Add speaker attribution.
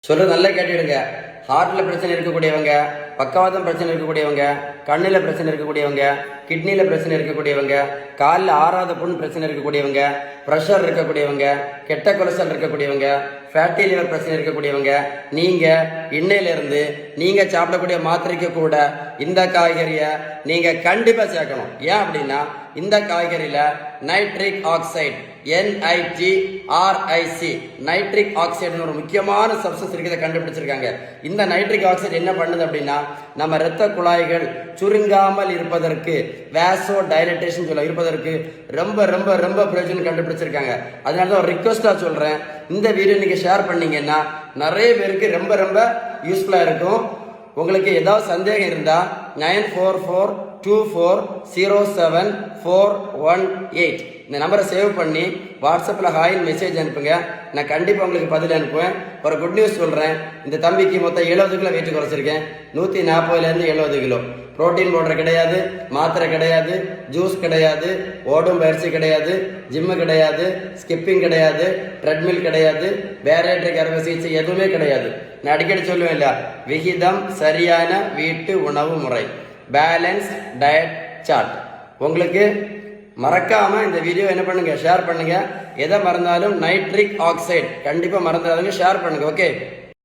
Speaker 1: சொல்ல நல்லா கேட்டுடுங்க. ஹார்ட்ல பிரச்சனை இருக்கக்கூடியவங்க, பக்கவாதம் பிரச்சனை இருக்கக்கூடியவங்க, கண்ணுல பிரச்சனை இருக்கக்கூடியவங்க, கிட்னில பிரச்சனை இருக்கக்கூடியவங்க, காலில் ஆறாத புண் பிரச்சனை இருக்கக்கூடியவங்க, ப்ரெஷர் இருக்கக்கூடியவங்க, கெட்ட கொலஸ்ட்ரால் இருக்கக்கூடியவங்க, ஃபேட்டி லிவர் பிரச்சனை இருக்கக்கூடியவங்க, நீங்க இன்னையிலிருந்து நீங்க சாப்பிடக்கூடிய மாத்திரைக்கு கூட இந்த காய்கறியை நீங்க கண்டிப்பா சேர்க்கணும். ஏன் அப்படின்னா இந்த காய்கறியில நைட்ரிக் ஆக்சைடு NITRIC நைட்ரிக் ஆக்சைடுன்னு ஒரு முக்கியமான சப்ஸ்டன்ஸ் இருக்கிறத கண்டுபிடிச்சிருக்காங்க. இந்த நைட்ரிக் ஆக்சைடு என்ன பண்ணுது அப்படின்னா நம்ம இரத்த குழாய்கள் சுருங்காமல் இருப்பதற்கு, வேசோ டைலட்டேஷன் சொல்ல இருப்பதற்கு ரொம்ப ரொம்ப ரொம்ப பிரயோஜனம் கண்டுபிடிச்சிருக்காங்க. அதனால தான் ஒரு ரிக்வஸ்டா சொல்றேன், இந்த வீடியோ நீங்க ஷேர் பண்ணீங்கன்னா நிறைய பேருக்கு ரொம்ப ரொம்ப யூஸ்ஃபுல்லா இருக்கும். உங்களுக்கு ஏதாவது சந்தேகம் இருந்தா 9442407418 இந்த நம்பரை சேவ் பண்ணி வாட்ஸ்அப்பில் ஹாயின் மெசேஜ் அனுப்புங்க. நான் கண்டிப்பாக உங்களுக்கு பதில் அனுப்புவேன். ஒரு குட் நியூஸ் சொல்கிறேன், இந்த தம்பிக்கு மொத்தம் 70 கிலோ வெயிட் குறைச்சிருக்கேன். 140லேருந்து 70 கிலோ. புரோட்டீன் பவுடர் கிடையாது, மாத்திரை கிடையாது, ஜூஸ் கிடையாது, ஓடும் பயிற்சி கிடையாது, ஜிம்மு கிடையாது, ஸ்கிப்பிங் கிடையாது, ட்ரெட்மில் கிடையாது, பேரேட்ரிக் அறுவை சிகிச்சை எதுவுமே கிடையாது. நான் அடிக்கடி சொல்லுவேன் இல்லையா, விகிதம் சரியான வீட்டு உணவு முறை, பேலன்ஸ் டயட் சார்ட். உங்களுக்கு மறக்காம இந்த வீடியோ என்ன பண்ணுங்க, ஷேர் பண்ணுங்க. எதை மறந்தாலும் நைட்ரிக் ஆக்சைடு கண்டிப்பா மறந்துடாதீங்க, ஷேர் பண்ணுங்க. ஓகே.